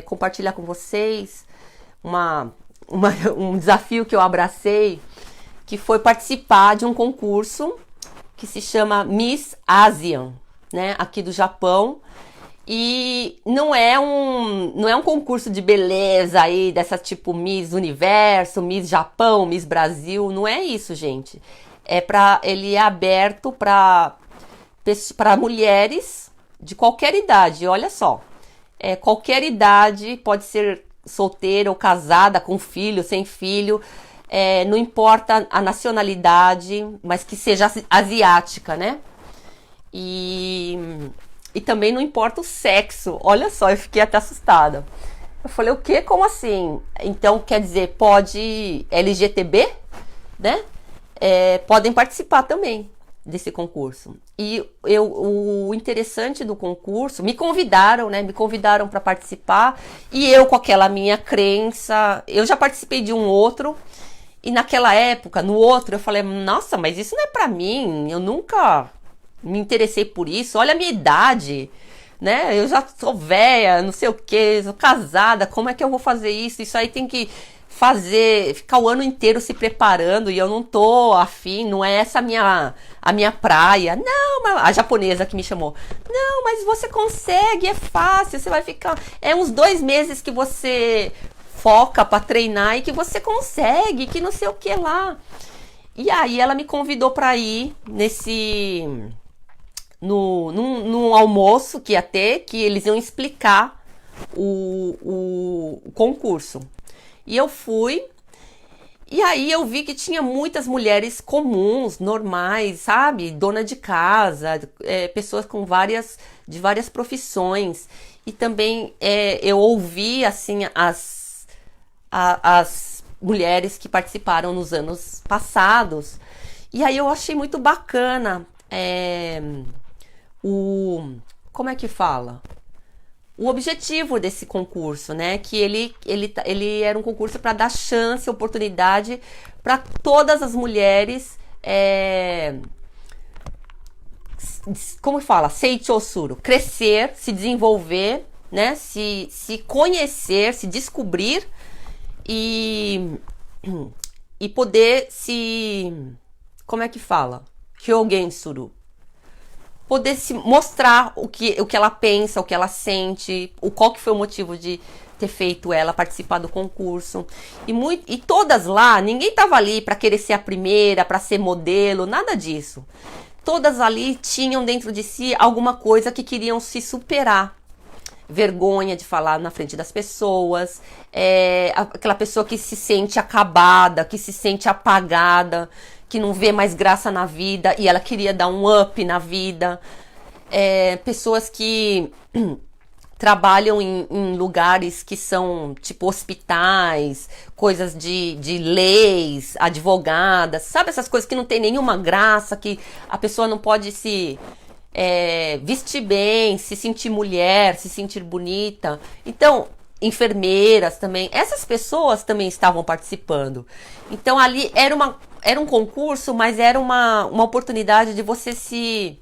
compartilhar com vocês um desafio que eu abracei, que foi participar de um concurso que se chama Miss ASEAN, né, aqui do Japão. E não é um concurso de beleza aí, dessa tipo Miss Universo, Miss Japão, Miss Brasil, não é isso, gente. Ele é aberto para mulheres de qualquer idade, olha só. Qualquer idade, pode ser solteira ou casada, com filho, sem filho, não importa a nacionalidade, mas que seja asiática, né? E também não importa o sexo. Olha só, eu fiquei até assustada. Eu falei, o quê? Como assim? Então, quer dizer, pode LGTB, né? Podem participar também desse concurso. E o interessante do concurso, me convidaram, né? Me convidaram para participar. E eu, com aquela minha crença, eu já participei de um outro. E naquela época, no outro, eu falei, nossa, mas isso não é para mim. Eu nunca me interessei por isso, olha a minha idade, né? Eu já sou velha, não sei o que, sou casada, como é que eu vou fazer isso? Isso aí tem que ficar o ano inteiro se preparando e eu não tô afim, não é essa a minha praia. Não, a japonesa que me chamou. Não, mas você consegue, é fácil, você vai ficar. É uns 2 meses que você foca pra treinar e que você consegue, que não sei o que lá. E aí ela me convidou pra ir num almoço que ia ter, que eles iam explicar o concurso. E eu fui, e aí eu vi que tinha muitas mulheres comuns, normais, sabe? Dona de casa, pessoas de várias profissões. E também eu ouvi, assim, as mulheres que participaram nos anos passados. E aí eu achei muito bacana como é que fala? O objetivo desse concurso, né? Que ele era um concurso para dar chance, oportunidade para todas as mulheres, como fala? Seichosuru, crescer, se desenvolver, né? Se conhecer, se descobrir e poder como é que fala? Hyogensuru. Poder se mostrar o que ela pensa, o que ela sente, qual que foi o motivo de ter feito ela participar do concurso. E todas lá, ninguém tava ali para querer ser a primeira, para ser modelo, nada disso. Todas ali tinham dentro de si alguma coisa que queriam se superar. vergonha de falar na frente das pessoas, aquela pessoa que se sente acabada, que se sente apagada, que não vê mais graça na vida e ela queria dar um up na vida. Pessoas que trabalham em lugares que são tipo hospitais, coisas de leis, advogadas, sabe, essas coisas que não tem nenhuma graça, que a pessoa não pode se vestir bem, se sentir mulher, se sentir bonita. Então, enfermeiras também, essas pessoas também estavam participando. Então ali era um concurso, mas era uma oportunidade de você se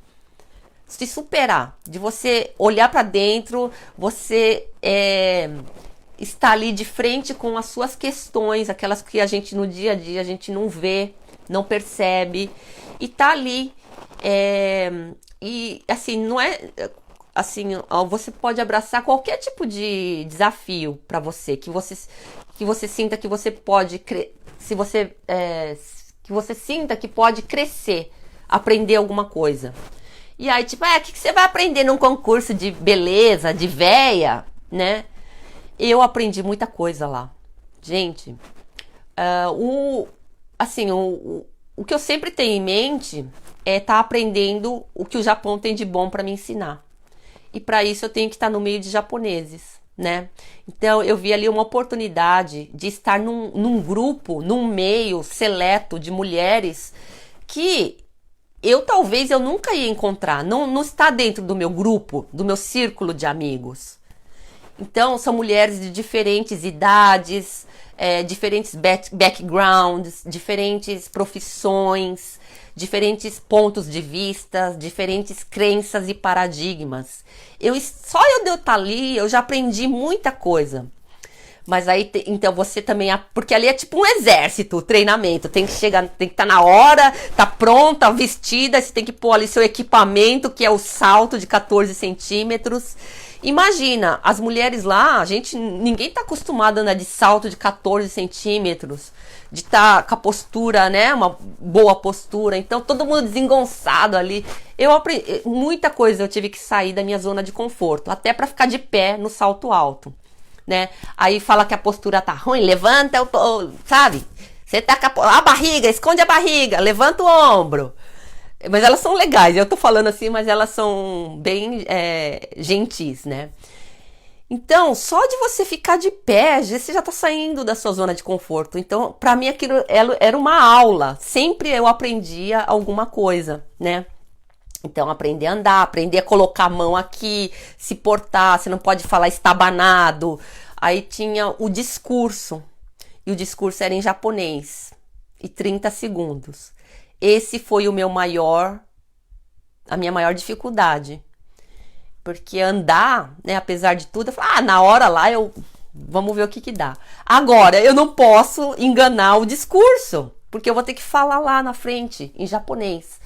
superar, de você olhar para dentro, você estar ali de frente com as suas questões, aquelas que a gente no dia a dia a gente não vê, não percebe, e tá ali. E assim, não é assim, você pode abraçar qualquer tipo de desafio para você, que você sinta que você pode que você sinta que pode crescer, aprender alguma coisa. E aí, tipo, o que você vai aprender num concurso de beleza, de véia, né? Eu aprendi muita coisa lá. Gente, o que eu sempre tenho em mente é estar aprendendo o que o Japão tem de bom para me ensinar. E para isso eu tenho que estar no meio de japoneses, né? Então eu vi ali uma oportunidade de estar num grupo, num meio seleto de mulheres que talvez eu nunca ia encontrar, não está dentro do meu grupo, do meu círculo de amigos. Então são mulheres de diferentes idades, diferentes backgrounds, diferentes profissões, diferentes pontos de vista, diferentes crenças e paradigmas. Só eu de eu estar ali, eu já aprendi muita coisa. Mas aí, então você também, porque ali é tipo um exército, o treinamento, tem que chegar, tem que estar na hora, tá pronta, vestida, você tem que pôr ali seu equipamento, que é o salto de 14 centímetros. Imagina, as mulheres lá, ninguém tá acostumado a andar de salto de 14 centímetros, de estar com a postura, né, uma boa postura, então todo mundo desengonçado ali. Eu aprendi, muita coisa eu tive que sair da minha zona de conforto, até para ficar de pé no salto alto. Né? Aí fala que a postura tá ruim, levanta, sabe? Você tá com a barriga, esconde a barriga, levanta o ombro. Mas elas são legais, eu tô falando assim, mas elas são bem gentis, né? Então, só de você ficar de pé, você já tá saindo da sua zona de conforto. Então, pra mim aquilo era uma aula. Sempre eu aprendia alguma coisa, né? Então, aprender a andar, aprender a colocar a mão aqui, se portar, você não pode falar estabanado. Aí tinha o discurso, e o discurso era em japonês, e 30 segundos. Esse foi a minha maior dificuldade. Porque andar, né, apesar de tudo, eu falei, na hora lá, vamos ver o que dá. Agora, eu não posso enganar o discurso, porque eu vou ter que falar lá na frente, em japonês.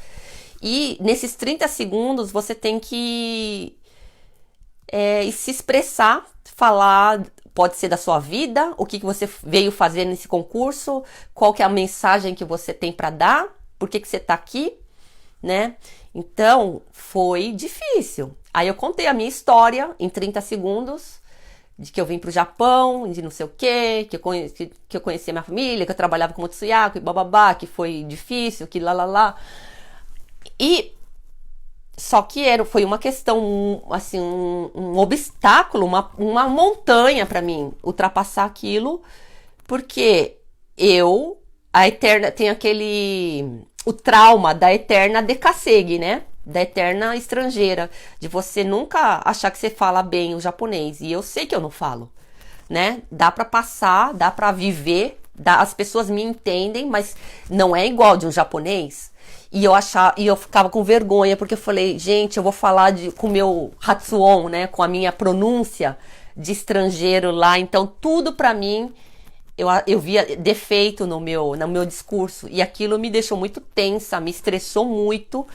E nesses 30 segundos você tem que se expressar, falar, pode ser da sua vida, o que você veio fazer nesse concurso, qual que é a mensagem que você tem para dar, por que você tá aqui, né? Então, foi difícil. Aí eu contei a minha história em 30 segundos, de que eu vim pro Japão, de não sei o quê, que eu conheci a minha família, que eu trabalhava com Motsuyako e bababá, que foi difícil, que lá. E só que foi uma questão, assim, um obstáculo, uma montanha para mim ultrapassar aquilo, porque a eterna, tem o trauma da eterna dekasegi, né? Da eterna estrangeira, de você nunca achar que você fala bem o japonês, e eu sei que eu não falo, né? Dá para passar, dá para viver, as pessoas me entendem, mas não é igual de um japonês. E eu ficava com vergonha, porque eu falei, gente, eu vou falar com o meu Hatsuon, né, com a minha pronúncia de estrangeiro lá, então tudo pra mim, eu via defeito no meu discurso, e aquilo me deixou muito tensa, me estressou muito,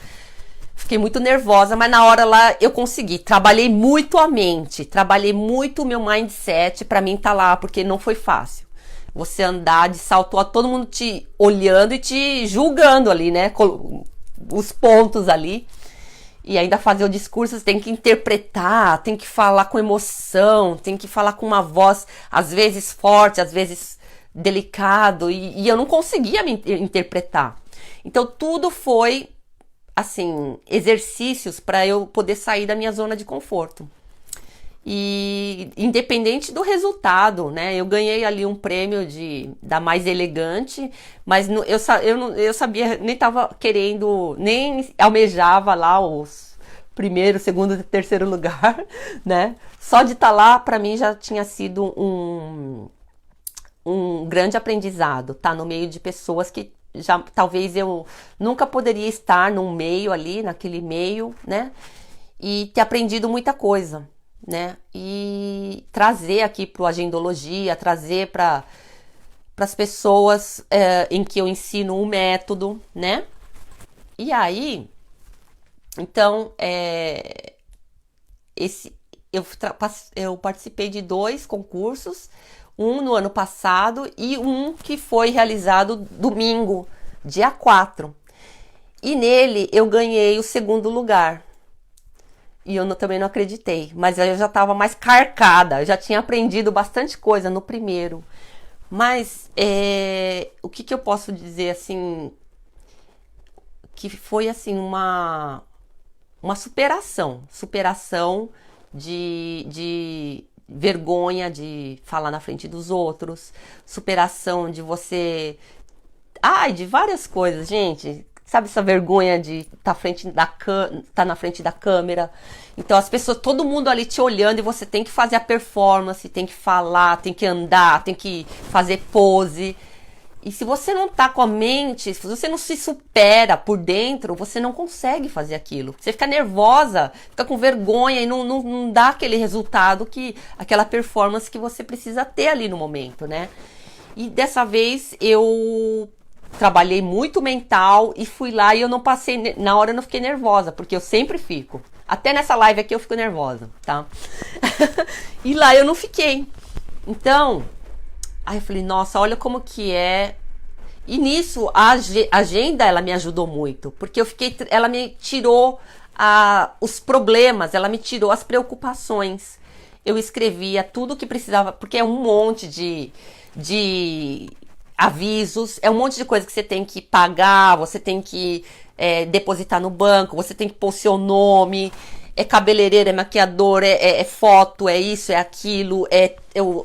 fiquei muito nervosa, mas na hora lá eu consegui, trabalhei muito a mente, trabalhei muito o meu mindset pra mim tá lá, porque não foi fácil. Você andar de salto alto, todo mundo te olhando e te julgando ali, né? Os pontos ali. e ainda fazer o discurso, você tem que interpretar, tem que falar com emoção, tem que falar com uma voz, às vezes forte, às vezes delicado, e eu não conseguia me interpretar. Então tudo foi, assim, exercícios para eu poder sair da minha zona de conforto. E independente do resultado, né? Eu ganhei ali um prêmio da mais elegante, mas eu sabia, nem tava querendo, nem almejava lá os primeiro, segundo e terceiro lugar, né? Só de estar lá, para mim, já tinha sido um grande aprendizado, tá? No meio de pessoas que já talvez eu nunca poderia estar num meio ali, naquele meio, né? E ter aprendido muita coisa, né? E trazer aqui para o Agendologia, trazer para as pessoas em que eu ensino um método, né? E aí, então, eu participei de 2 concursos, um no ano passado e um que foi realizado domingo, dia 4. E nele eu ganhei o segundo lugar. E eu também não acreditei, mas eu já estava mais carcada, eu já tinha aprendido bastante coisa no primeiro. Mas o que eu posso dizer assim, que foi assim uma superação de vergonha de falar na frente dos outros, superação de você, de várias coisas, gente. Sabe essa vergonha de estar na frente da câmera? Então as pessoas, todo mundo ali te olhando e você tem que fazer a performance, tem que falar, tem que andar, tem que fazer pose. E se você não tá com a mente, se você não se supera por dentro, você não consegue fazer aquilo. Você fica nervosa, fica com vergonha e não dá aquele resultado, aquela performance que você precisa ter ali no momento, né? E dessa vez eu trabalhei muito mental e fui lá e eu não passei, na hora eu não fiquei nervosa, porque eu sempre fico. Até nessa live aqui eu fico nervosa, tá? E lá eu não fiquei. Então, aí eu falei, nossa, olha como que é. E nisso a agenda, ela me ajudou muito, porque ela me tirou os problemas, ela me tirou as preocupações. Eu escrevia tudo que precisava, porque é um monte de avisos, é um monte de coisa que você tem que pagar, você tem que depositar no banco, você tem que pôr seu nome, é cabeleireiro, é maquiador, é foto, é isso, é aquilo,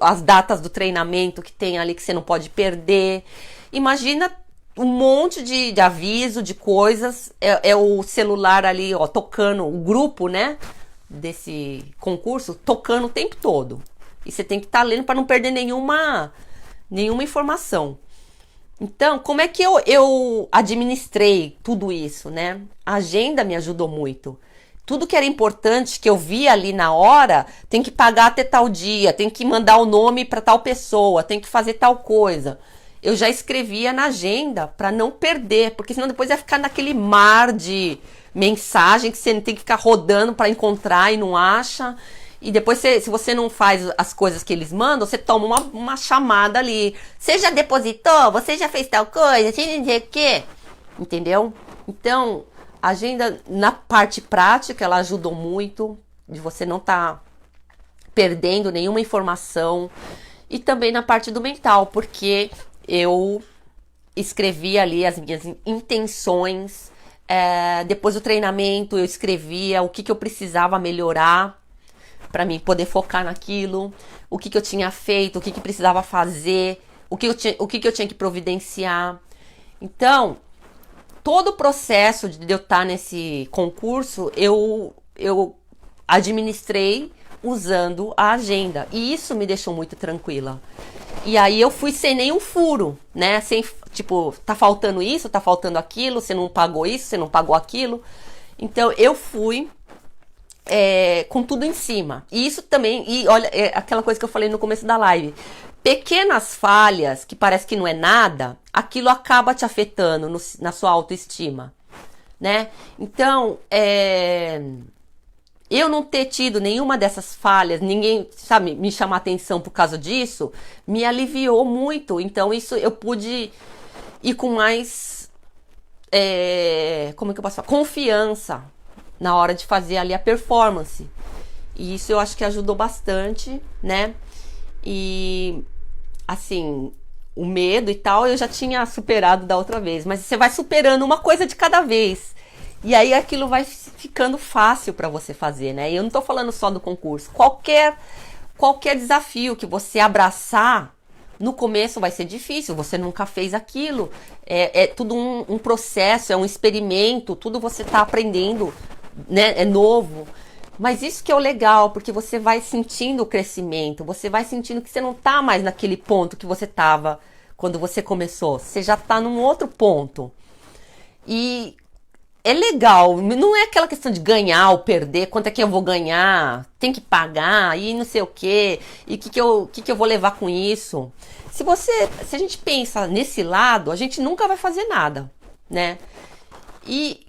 as datas do treinamento que tem ali que você não pode perder. Imagina um monte de aviso, de coisas, é o celular ali, ó, tocando, o grupo, né, desse concurso, tocando o tempo todo. E você tem que estar lendo para não perder nenhuma informação. Então, como é que eu administrei tudo isso, né? A agenda me ajudou muito. Tudo que era importante, que eu via ali na hora, tem que pagar até tal dia, tem que mandar o nome para tal pessoa, tem que fazer tal coisa. Eu já escrevia na agenda para não perder, porque senão depois ia ficar naquele mar de mensagem que você tem que ficar rodando para encontrar e não acha. E depois, se você não faz as coisas que eles mandam, você toma uma chamada ali. Você já depositou? Você já fez tal coisa? Você não sei o quê? Entendeu? Então, a agenda, na parte prática, ela ajudou muito. De você não estar perdendo nenhuma informação. E também na parte do mental, porque eu escrevi ali as minhas intenções. Depois do treinamento, eu escrevia o que eu precisava melhorar para mim poder focar naquilo, o que eu tinha feito, o que precisava fazer, o que eu tinha que providenciar. Então, todo o processo de eu estar nesse concurso, eu administrei usando a agenda. E isso me deixou muito tranquila. E aí eu fui sem nenhum furo, né? Sem, tipo, tá faltando isso, tá faltando aquilo, você não pagou isso, você não pagou aquilo. Então, eu fui com tudo em cima. E isso também, e olha, aquela coisa que eu falei no começo da live. Pequenas falhas, que parece que não é nada, aquilo acaba te afetando na sua autoestima, né? Então, eu não ter tido nenhuma dessas falhas, ninguém, sabe, me chamar atenção por causa disso, me aliviou muito. Então, isso eu pude ir com mais, como é que eu posso falar? Confiança na hora de fazer ali a performance. E isso eu acho que ajudou bastante, né? E assim, o medo e tal eu já tinha superado da outra vez, mas você vai superando uma coisa de cada vez. E aí aquilo vai ficando fácil para você fazer, né? E eu não tô falando só do concurso. Qualquer desafio que você abraçar, no começo vai ser difícil, você nunca fez aquilo. É tudo um processo, é um experimento, tudo você tá aprendendo, né? É novo. Mas isso que é o legal, porque você vai sentindo o crescimento, você vai sentindo que você não tá mais naquele ponto que você tava quando você começou. Você já tá num outro ponto. E é legal, não é aquela questão de ganhar ou perder, quanto é que eu vou ganhar, tem que pagar e não sei o quê, e o que eu vou levar com isso. Se a gente pensa nesse lado, a gente nunca vai fazer nada, né? E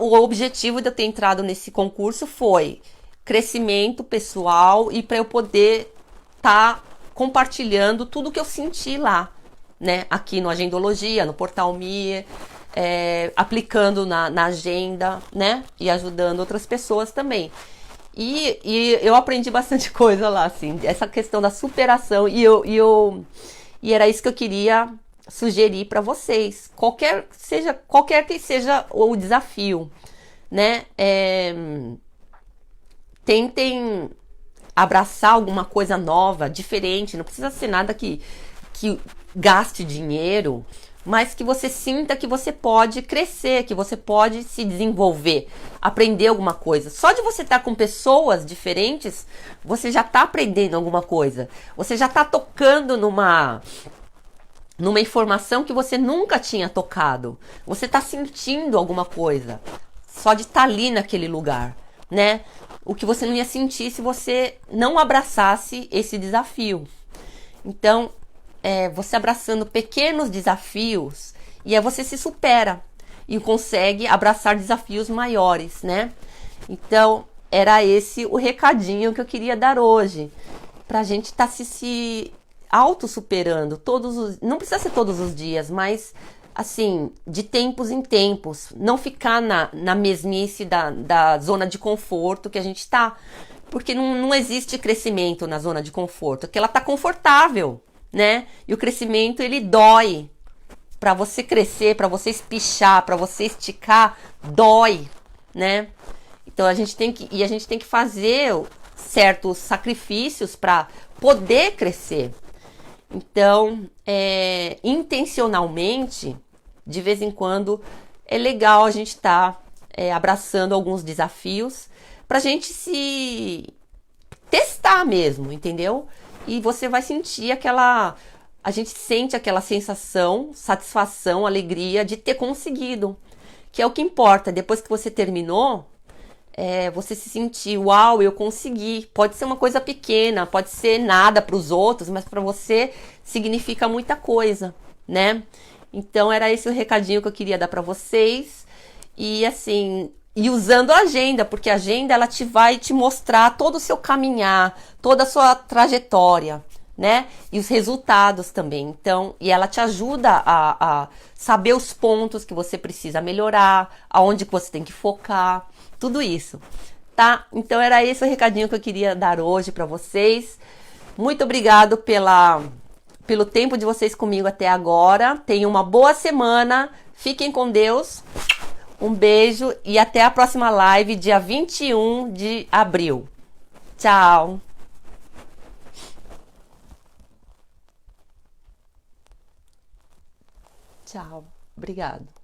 o objetivo de eu ter entrado nesse concurso foi crescimento pessoal e para eu poder estar compartilhando tudo que eu senti lá, né? Aqui no Agendologia, no Portal Me, aplicando na agenda, né? E ajudando outras pessoas também. E eu aprendi bastante coisa lá, assim, essa questão da superação, e era isso que eu queria sugerir para vocês, qualquer que seja o desafio, né? Tentem abraçar alguma coisa nova, diferente, não precisa ser nada que gaste dinheiro, mas que você sinta que você pode crescer, que você pode se desenvolver, aprender alguma coisa. Só de você estar com pessoas diferentes, você já está aprendendo alguma coisa. Você já está tocando numa informação que você nunca tinha tocado. Você está sentindo alguma coisa. Só de estar ali naquele lugar, né? O que você não ia sentir se você não abraçasse esse desafio. Então, você abraçando pequenos desafios, e aí você se supera e consegue abraçar desafios maiores, né? Então, era esse o recadinho que eu queria dar hoje, pra gente estar se auto-superando não precisa ser todos os dias, mas assim, de tempos em tempos, não ficar na mesmice da zona de conforto que a gente está, porque não existe crescimento na zona de conforto, porque ela está confortável, né? E o crescimento, ele dói. Para você crescer, para você espichar, para você esticar, dói, né? Então a gente tem que fazer certos sacrifícios para poder crescer. Então, intencionalmente, de vez em quando, é legal a gente estar abraçando alguns desafios para a gente se testar mesmo, entendeu? E você vai sentir a gente sente aquela sensação, satisfação, alegria de ter conseguido, que é o que importa. Depois que você terminou, você se sentir, uau, eu consegui. Pode ser uma coisa pequena, pode ser nada para os outros, mas para você significa muita coisa, né? Então era esse o recadinho que eu queria dar para vocês. E assim, usando a agenda, porque a agenda ela vai te mostrar todo o seu caminhar, toda a sua trajetória, né? E os resultados também. Então, e ela te ajuda a saber os pontos que você precisa melhorar, aonde que você tem que focar, tudo isso, tá? Então era esse o recadinho que eu queria dar hoje para vocês. Muito obrigado pelo tempo de vocês comigo até agora. Tenham uma boa semana. Fiquem com Deus. Um beijo e até a próxima live, dia 21 de abril. Tchau! Tchau. Obrigado.